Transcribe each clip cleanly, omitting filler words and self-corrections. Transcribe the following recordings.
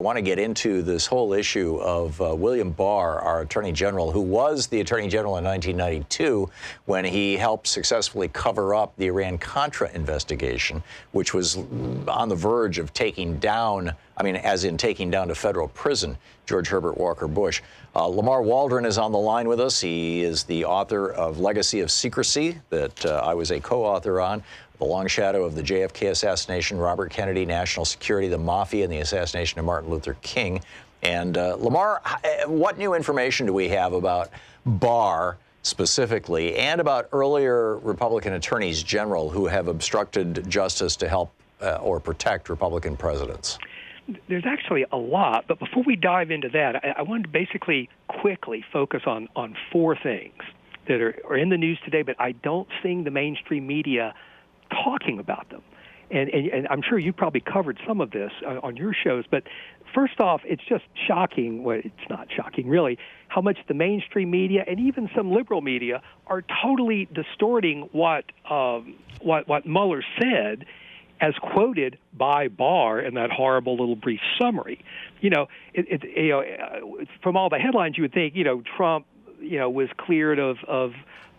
I want to get into this whole issue of William Barr, our Attorney General, who was the Attorney General in 1992 when he helped successfully cover up the Iran-Contra investigation, which was on the verge of taking down, as in taking down to federal prison, George Herbert Walker Bush. Lamar Waldron is on the line with us. He is the author of Legacy of Secrecy that I was a co-author on. The Long Shadow of the JFK Assassination, Robert Kennedy, National Security, the Mafia, and the Assassination of Martin Luther King. And Lamar, what new information do we have about Barr specifically and about earlier Republican attorneys general who have obstructed justice to help or protect Republican presidents? There's actually a lot, but before we dive into that, I wanted to basically quickly focus on four things that are in the news today, but I don't see the mainstream media talking about them. And I'm sure you probably covered some of this on your shows, but first off, it's just shocking, well, it's not shocking really, how much the mainstream media and even some liberal media are totally distorting what Mueller said as quoted by Barr in that horrible little brief summary. From all the headlines you would think, Trump, was cleared of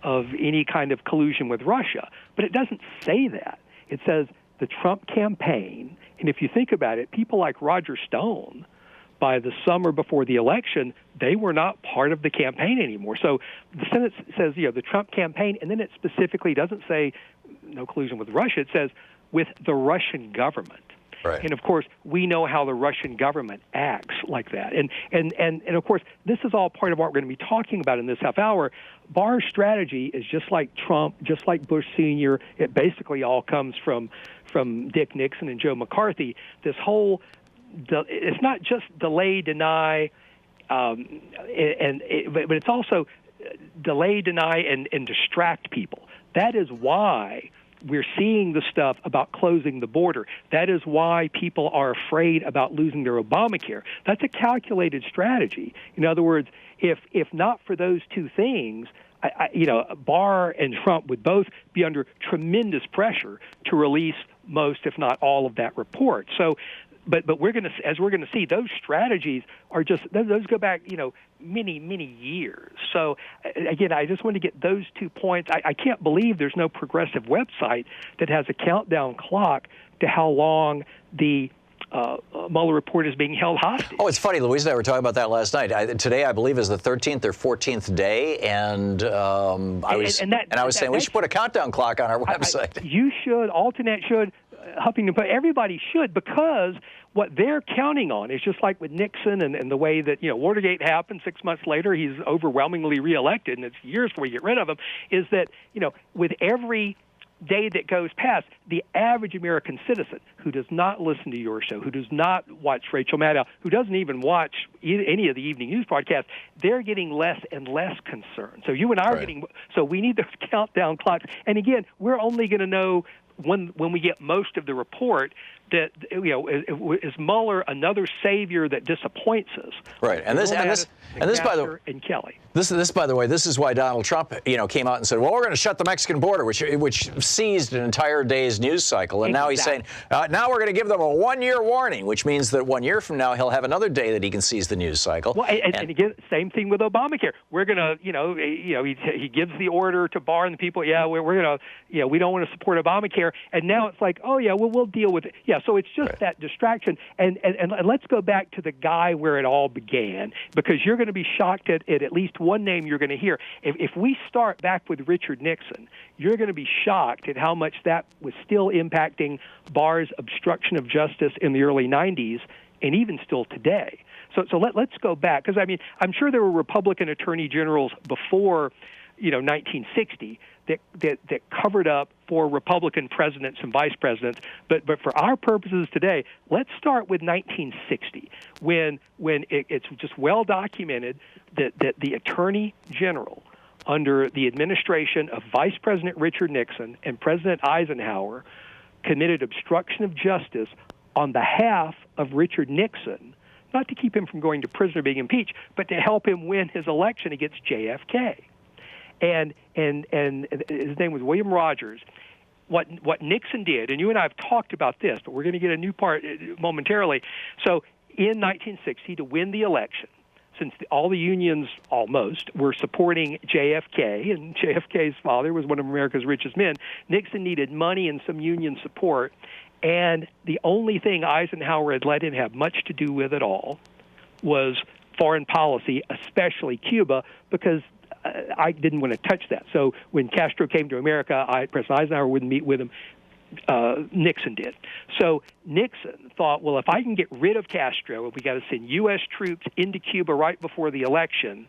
any kind of collusion with Russia. But it doesn't say that. It says the Trump campaign, and if you think about it, people like Roger Stone, by the summer before the election, they were not part of the campaign anymore. So the Senate says, the Trump campaign, and then it specifically doesn't say no collusion with Russia. It says with the Russian government. Right. And, of course, we know how the Russian government acts like that. And of course, this is all part of what we're going to be talking about in this half hour. Barr's strategy is just like Trump, just like Bush Sr. It basically all comes from Dick Nixon and Joe McCarthy. This whole it's not just delay, deny, but it's also delay, deny, and distract people. That is why we're seeing the stuff about closing the border. That is why people are afraid about losing their Obamacare. That's a calculated strategy. In other words, if not for those two things, Barr and Trump would both be under tremendous pressure to release most, if not all, of that report. So, but we're going to see, those strategies are just, those go back, many years. So again, I just want to get those 2 points. I can't believe there's no progressive website that has a countdown clock to how long the Mueller report is being held hostage. Oh, it's funny. Louise and I were talking about that last night. Today, I believe, is the 13th or 14th day, and I was saying we should put a countdown clock on our website. You should. Alternate should. Huffington Post. Everybody should, because what they're counting on is just like with Nixon and the way that Watergate happened. 6 months later, he's overwhelmingly reelected, and it's years before you get rid of him. Is that with every day that goes past, the average American citizen who does not listen to your show, who does not watch Rachel Maddow, who doesn't even watch any of the evening news broadcasts, they're getting less and less concerned. So you and I are getting, so we need those countdown clocks. And again, we're only going to know when we get most of the report that, is Mueller another savior that disappoints us? Right. And this, by the way, and Kelly. This, by the way, this is why Donald Trump, came out and said, well, we're going to shut the Mexican border, which seized an entire day's news cycle. And now he's saying, now we're going to give them a 1-year warning, which means that 1 year from now, he'll have another day that he can seize the news cycle. Well, and again, same thing with Obamacare. We're going to, he gives the order to Barr and the people, we're going to, we don't want to support Obamacare. And now it's like, we'll deal with it. Yeah, so it's just that distraction. And let's go back to the guy where it all began, because you're going to be shocked at least one name you're going to hear. If we start back with Richard Nixon, you're going to be shocked at how much that was still impacting Barr's obstruction of justice in the early 90s and even still today. So let's go back, because I'm sure there were Republican attorney generals before 1960 that covered up for Republican presidents and vice presidents. But for our purposes today, let's start with 1960, when it's just well documented that the Attorney General under the administration of Vice President Richard Nixon and President Eisenhower committed obstruction of justice on behalf of Richard Nixon, not to keep him from going to prison or being impeached, but to help him win his election against JFK. And his name was William Rogers. What Nixon did, and you and I have talked about this, but we're going to get a new part momentarily. So in 1960 to win the election, since all the unions almost were supporting JFK, and JFK's father was one of America's richest men, Nixon needed money and some union support, and the only thing Eisenhower had let him have much to do with at all was foreign policy, especially Cuba, because I didn't want to touch that. So when Castro came to America, President Eisenhower wouldn't meet with him. Nixon did. So Nixon thought, well, if I can get rid of Castro, we got to send U.S. troops into Cuba right before the election,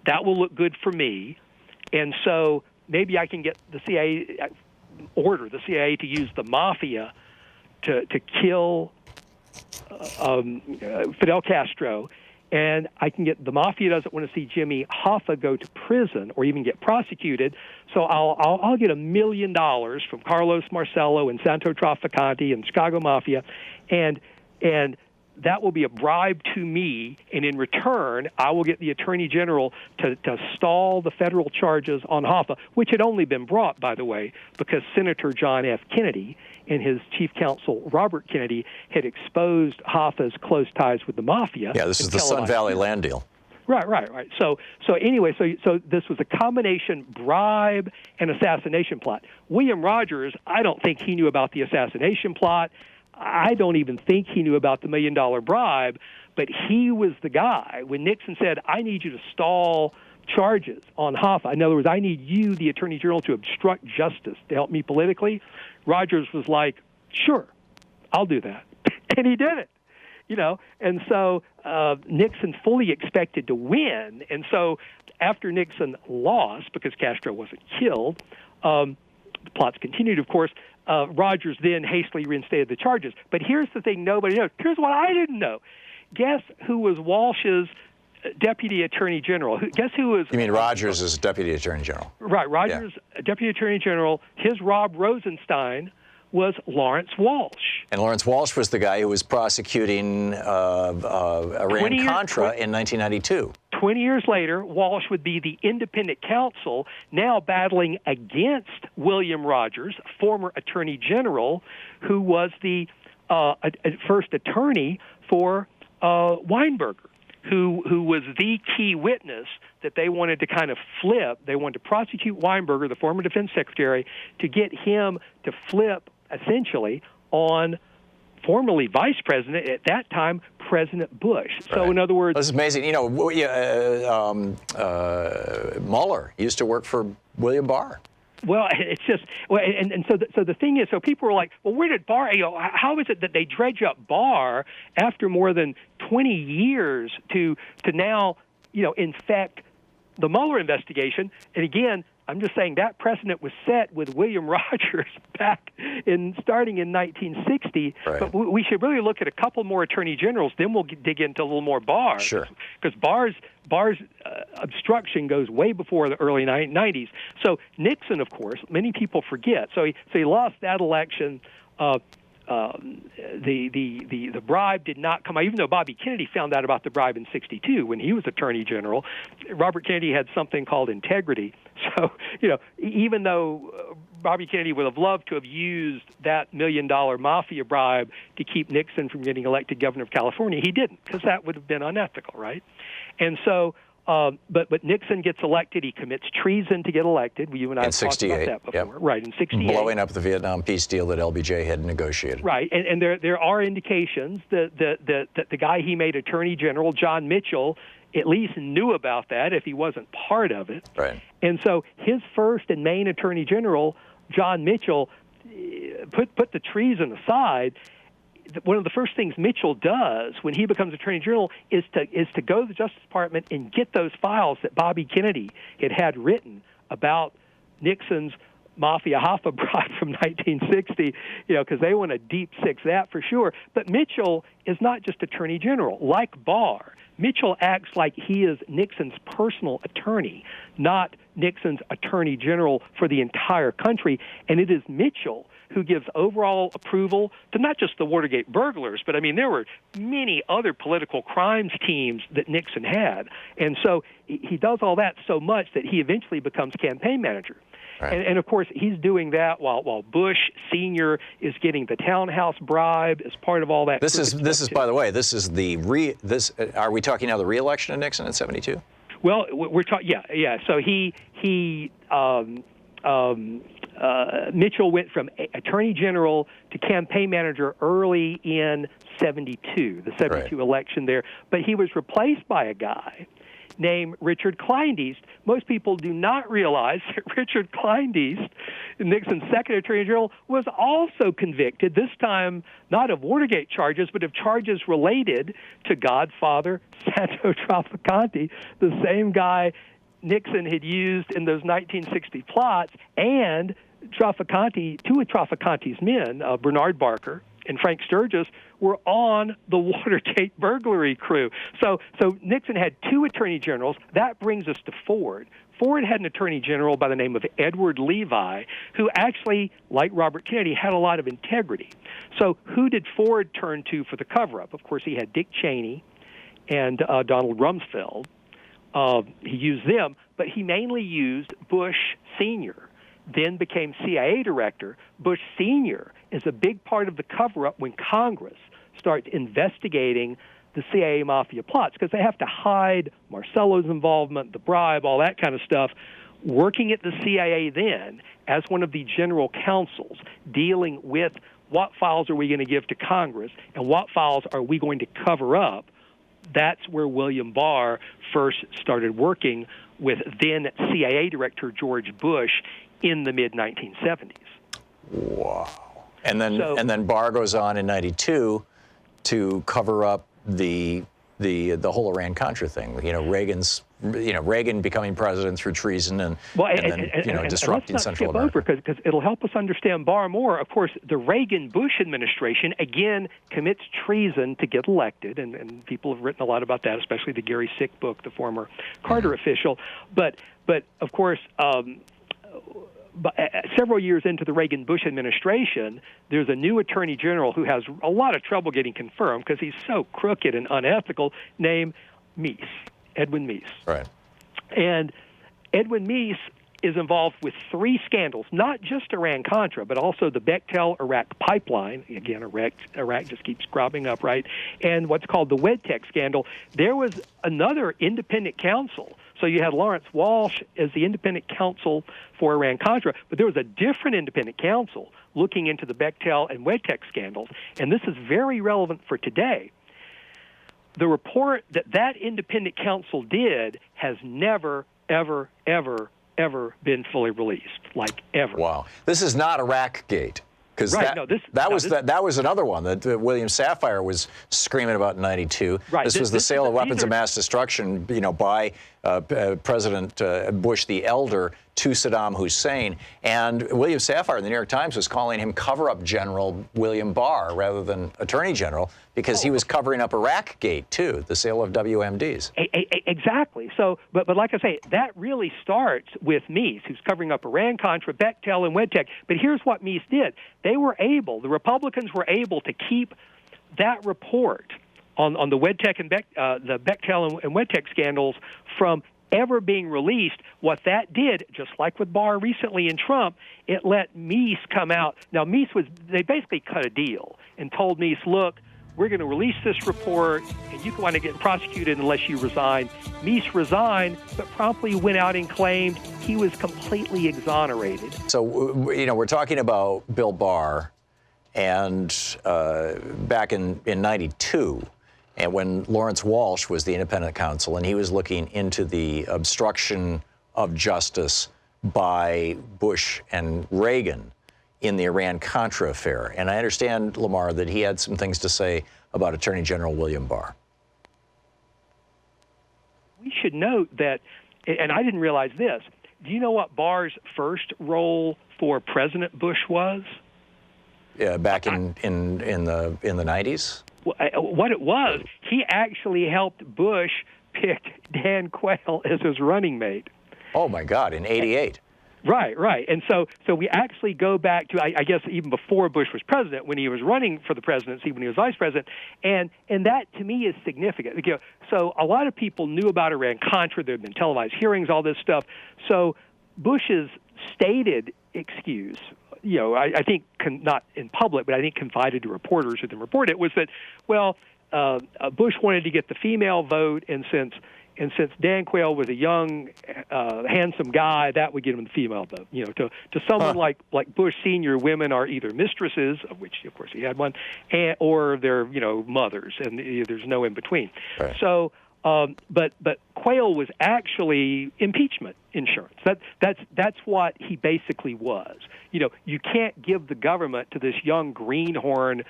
that will look good for me. And so maybe I can get the CIA, order the CIA to use the mafia to kill Fidel Castro. And I can get the mafia doesn't want to see Jimmy Hoffa go to prison or even get prosecuted, so I'll get $1 million from Carlos Marcello and Santo Trafficante and Chicago Mafia, and that will be a bribe to me, and in return, I will get the Attorney General to stall the federal charges on Hoffa, which had only been brought, by the way, because Senator John F. Kennedy and his chief counsel, Robert Kennedy, had exposed Hoffa's close ties with the Mafia. Yeah, this is the Sun Valley land deal. Right. So anyway, so this was a combination bribe and assassination plot. William Rogers, I don't think he knew about the assassination plot. I don't even think he knew about the $1 million bribe, but he was the guy. When Nixon said, I need you to stall charges on Hoffa, in other words, I need you, the Attorney General, to obstruct justice to help me politically, Rogers was like, sure, I'll do that. And he did it. And so Nixon fully expected to win. And so after Nixon lost, because Castro wasn't killed, the plots continued, of course. Rogers then hastily reinstated the charges. But here's the thing nobody knows. Here's what I didn't know. Guess who was Walsh's Deputy Attorney General? Guess who was... You mean Rogers is Deputy Attorney General? Right. Rogers, Deputy Attorney General, his Rob Rosenstein was Lawrence Walsh. And Lawrence Walsh was the guy who was prosecuting Iran-Contra in 1992. 20 years later, Walsh would be the independent counsel, now battling against William Rogers, former Attorney General, who was the first attorney for Weinberger, who was the key witness that they wanted to kind of flip. They wanted to prosecute Weinberger, the former defense secretary, to get him to flip, essentially, on formerly vice president, at that time, President Bush. So, in other words... This is amazing. Mueller used to work for William Barr. Well, it's just, and so the thing is, so people were like, well, where did Barr, how is it that they dredge up Barr after more than 20 years to now, infect the Mueller investigation? And again, I'm just saying that precedent was set with William Rogers back starting in 1960. Right. But we should really look at a couple more attorney generals. Then we'll dig into a little more Barr. Sure. Because Barr's obstruction goes way before the early 90s. So Nixon, of course, many people forget. So he lost that election. The bribe did not come out, even though Bobby Kennedy found out about the bribe in '62 when he was Attorney General. Robert Kennedy had something called integrity. So, even though Bobby Kennedy would have loved to have used that $1 million mafia bribe to keep Nixon from getting elected governor of California, he didn't, because that would have been unethical, right? And so, but Nixon gets elected. He commits treason to get elected. You and I have talked about that before. Yep. Right, in 68. Blowing up the Vietnam peace deal that LBJ had negotiated. Right, and there are indications that the guy he made Attorney General, John Mitchell, at least knew about that if he wasn't part of it. Right. And so his first and main Attorney General, John Mitchell, put the treason aside. One of the first things Mitchell does when he becomes Attorney General is to go to the Justice Department and get those files that Bobby Kennedy had written about Nixon's Mafia Hoffa bribe from 1960, because they want to deep six that for sure. But Mitchell is not just Attorney General. Like Barr, Mitchell acts like he is Nixon's personal attorney, not Nixon's Attorney General for the entire country. And it is Mitchell who gives overall approval to not just the Watergate burglars, but there were many other political crimes teams that Nixon had. And so he does all that so much that he eventually becomes campaign manager. Right. And of course, he's doing that while Bush Sr. is getting the townhouse bribe as part of all that. This is by the way, this is are we talking now the re-election of Nixon in 72? Well, we're talking, yeah. So Mitchell went from Attorney General to campaign manager early in 72, the 72 election there. But he was replaced by a guy named Richard Kleindienst. Most people do not realize that Richard Kleindienst, Nixon's second Attorney General, was also convicted, this time not of Watergate charges, but of charges related to Godfather Santo Trafficante, the same guy Nixon had used in those 1960 plots, and Trafficante, two of Trafficante's men, Bernard Barker and Frank Sturgis, were on the Watergate burglary crew. So Nixon had two attorney generals. That brings us to Ford. Ford had an attorney general by the name of Edward Levi, who actually, like Robert Kennedy, had a lot of integrity. So who did Ford turn to for the cover-up? Of course, he had Dick Cheney and Donald Rumsfeld. He used them, but he mainly used Bush Sr., then became CIA director. Bush Sr. is a big part of the cover-up when Congress starts investigating the CIA mafia plots, because they have to hide Marcello's involvement, the bribe, all that kind of stuff. Working at the CIA then as one of the general counsels, dealing with what files are we going to give to Congress and what files are we going to cover up, that's where William Barr first started working with then CIA Director George Bush in the mid-1970s. Wow. And then Barr goes on in 92 to cover up the whole Iran-Contra thing. Reagan becoming president through treason and disrupting Central America. Because it'll help us understand Barr more. Of course, the Reagan-Bush administration, again, commits treason to get elected, and people have written a lot about that, especially the Gary Sick book, the former Carter official. But of course, several years into the Reagan-Bush administration, there's a new attorney general who has a lot of trouble getting confirmed because he's so crooked and unethical, named Meese, Edwin Meese. Right. And Edwin Meese is involved with three scandals, not just Iran-Contra, but also the Bechtel-Iraq pipeline. Again, Iraq just keeps cropping up, right? And what's called the WedTech scandal. There was another independent counsel. So you had Lawrence Walsh as the independent counsel for Iran-Contra, but there was a different independent counsel looking into the Bechtel and WedTech scandals, and this is very relevant for today. The report that independent counsel did has never, ever, ever, ever been fully released, like ever. Wow. This is not Iraq-gate. Because that was another one that William Safire was screaming about in 92. Right. This was the sale of weapons of mass destruction, by President Bush the Elder to Saddam Hussein. And William Safire in the New York Times was calling him cover-up General William Barr rather than Attorney General because he was covering up Iraq-gate, too, the sale of WMDs. Exactly. So, but like I say, that really starts with Meese, who's covering up Iran-Contra, Bechtel, and WedTech. But here's what Meese did. The Republicans were able to keep that report on the WedTech and the Bechtel and WedTech scandals from ever being released. What that did, just like with Barr recently in Trump, it let Meese come out. Now, they basically cut a deal and told Meese, look, we're going to release this report, and you can want to get prosecuted unless you resign. Meese resigned, but promptly went out and claimed he was completely exonerated. So, we're talking about Bill Barr, and back in 92, and when Lawrence Walsh was the independent counsel, and he was looking into the obstruction of justice by Bush and Reagan in the Iran-Contra affair. And I understand, Lamar, that he had some things to say about Attorney General William Barr. We should note that, and I didn't realize this, do you know what Barr's first role for President Bush was? Yeah, back in the 90s? What it was, he actually helped Bush pick Dan Quayle as his running mate. Oh, my God, in 88. Right. And so we actually go back to, I guess, even before Bush was president, when he was running for the presidency, when he was vice president. And that, to me, is significant. So a lot of people knew about Iran-Contra. There have been televised hearings, all this stuff. So Bush's stated excuse, I think not in public, but I think confided to reporters who then reported it, was that, Bush wanted to get the female vote, and since Dan Quayle was a young, handsome guy, that would get him the female vote. To someone like Bush Senior, women are either mistresses, of which of course he had one, or they're mothers, and there's no in between. Right. So, but Quayle was actually impeachment insurance. That's what he basically was. You can't give the government to this young greenhorn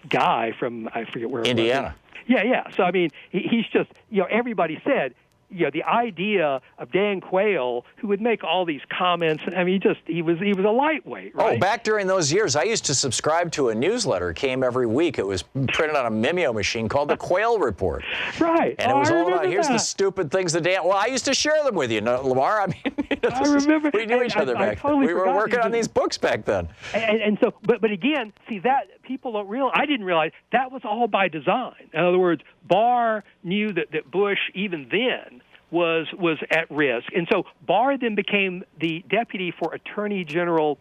guy from, I forget where, Indiana. Yeah. So, I mean, he's just, everybody said, the idea of Dan Quayle, who would make all these comments, I mean, he was a lightweight, right? Oh, back during those years, I used to subscribe to a newsletter. It came every week. It was printed on a Mimeo machine called the Quayle Report. Right. And it was all about, here's the stupid things that Dan, I used to share them with you, Lamar. I mean, I remember. We knew each other back then. We were working on these books back then. And so, but again, see, that people don't realize, I didn't realize, that was all by design. In other words, Barr knew that Bush, even then, was at risk. And so Barr then became the deputy for Attorney General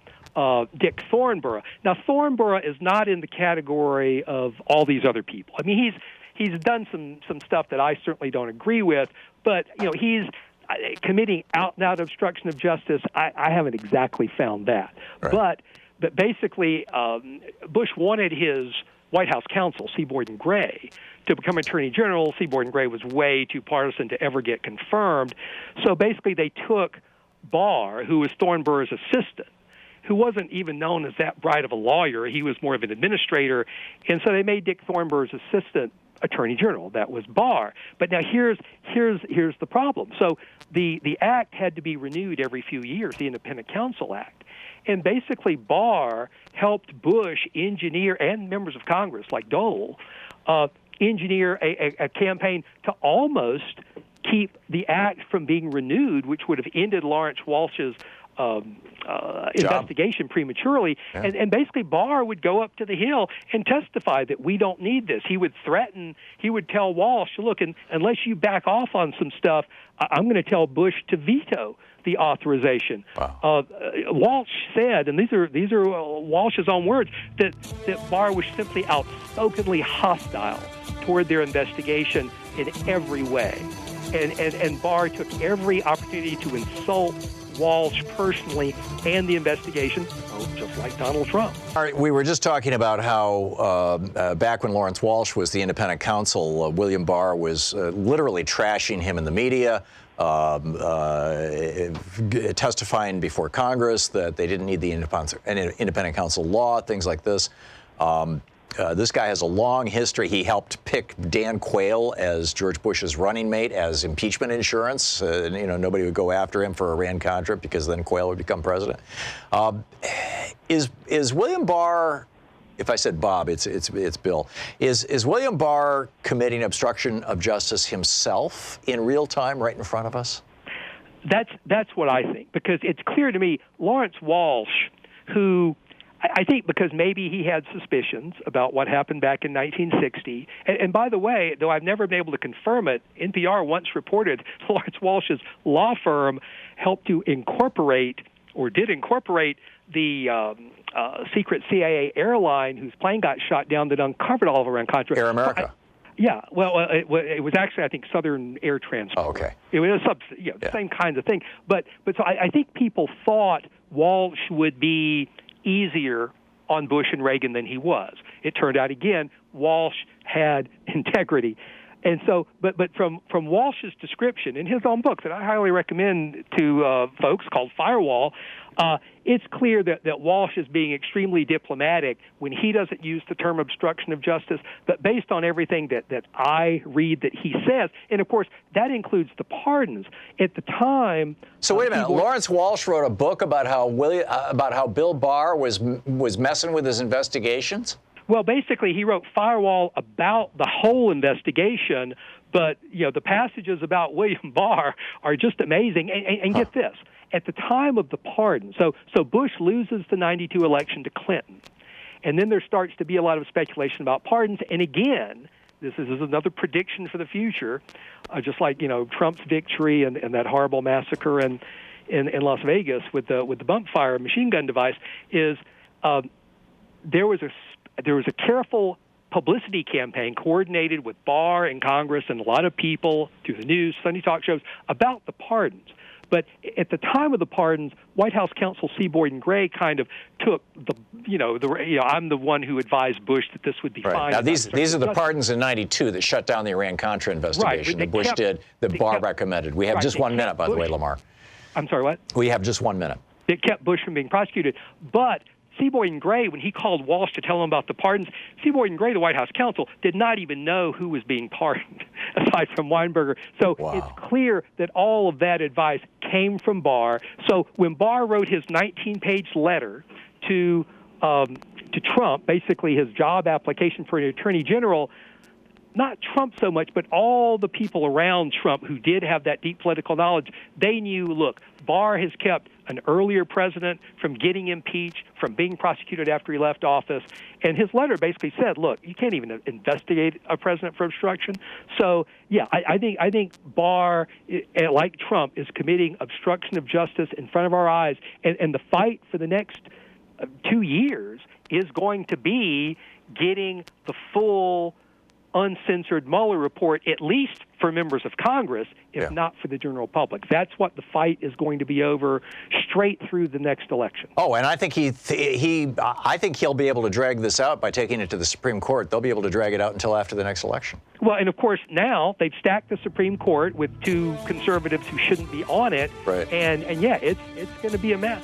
Dick Thornborough. Now, Thornborough is not in the category of all these other people. I mean, he's done some stuff that I certainly don't agree with, but, he's committing out-and-out obstruction of justice. I haven't exactly found that. Right. But basically, Bush wanted his White House counsel, C. Boyden Gray, to become Attorney General. C. Boyden Gray was way too partisan to ever get confirmed. So basically they took Barr, who was Thornborough's assistant, who wasn't even known as that bright of a lawyer. He was more of an administrator. And so they made Dick Thornborough's assistant Attorney General. That was Barr. But now here's the problem. So the act had to be renewed every few years, the Independent Counsel Act. And basically Barr helped Bush engineer, and members of Congress like Dole, engineer a campaign to almost keep the act from being renewed, which would have ended Lawrence Walsh's investigation prematurely. Yeah. And basically Barr would go up to the Hill and testify that we don't need this. He would threaten, he would tell Walsh, look, unless you back off on some stuff, I'm going to tell Bush to veto the authorization. Wow. Walsh said, and these are Walsh's own words, that Barr was simply outspokenly hostile toward their investigation in every way. And Barr took every opportunity to insult Walsh personally and the investigation, just like Donald Trump. All right, we were just talking about how back when Lawrence Walsh was the independent counsel, William Barr was literally trashing him in the media, testifying before Congress that they didn't need the independent counsel law, things like this. This guy has a long history. He helped pick Dan Quayle as George Bush's running mate as impeachment insurance. Nobody would go after him for Iran-Contra because then Quayle would become president. Is William Barr, if I said Bob, it's Bill, is William Barr committing obstruction of justice himself in real time right in front of us? That's what I think, because it's clear to me Lawrence Walsh, who I think because maybe he had suspicions about what happened back in 1960. And by the way, though I've never been able to confirm it, NPR once reported Lawrence Walsh's law firm helped to incorporate, or did incorporate, the secret CIA airline whose plane got shot down that uncovered all of Iran-Contra. Air America. Yeah, well, it was actually, I think, Southern Air Transport. Oh, okay. It was the same kinds of thing. But so I think people thought Walsh would be easier on Bush and Reagan than he was. It turned out, again, Walsh had integrity. And so, but from Walsh's description in his own book that I highly recommend to folks, called Firewall, it's clear that Walsh is being extremely diplomatic when he doesn't use the term obstruction of justice, but based on everything that I read that he says, and of course that includes the pardons. At the time, so wait a minute, Lawrence Walsh wrote a book about how Bill Barr was messing with his investigations? Well, basically, he wrote Firewall about the whole investigation, but the passages about William Barr are just amazing. And get this: at the time of the pardon, so Bush loses the '92 election to Clinton, and then there starts to be a lot of speculation about pardons. And again, this is another prediction for the future, just like Trump's victory and that horrible massacre in in Las Vegas with the bump fire machine gun device is there was a careful publicity campaign coordinated with Barr and Congress and a lot of people through the news, Sunday talk shows about the pardons. But at the time of the pardons, White House counsel C. Boyden Gray kind of took I'm the one who advised Bush that this would be fine. Now these are the pardons in '92 that shut down the Iran-Contra investigation that Bush did, that Barr recommended. We have just 1 minute, by the way, Lamar. I'm sorry, what? We have just 1 minute. It kept Bush from being prosecuted, but C. Boyden Gray, when he called Walsh to tell him about the pardons, C. Boyden Gray, the White House counsel, did not even know who was being pardoned, aside from Weinberger. So It's clear that all of that advice came from Barr. So when Barr wrote his 19-page letter to Trump, basically his job application for an attorney general, not Trump so much, but all the people around Trump who did have that deep political knowledge, they knew, look, Barr has kept an earlier president from getting impeached, from being prosecuted after he left office. And his letter basically said, look, you can't even investigate a president for obstruction. So, yeah, I think Barr, like Trump, is committing obstruction of justice in front of our eyes. And the fight for the next 2 years is going to be getting the full uncensored Mueller report, at least for members of Congress, if not for the general public. That's what the fight is going to be over straight through the next election. Oh, and I think I think he'll be able to drag this out by taking it to the Supreme Court. They'll be able to drag it out until after the next election. Well, and of course, now they've stacked the Supreme Court with two conservatives who shouldn't be on it. Right. And yeah, it's going to be a mess.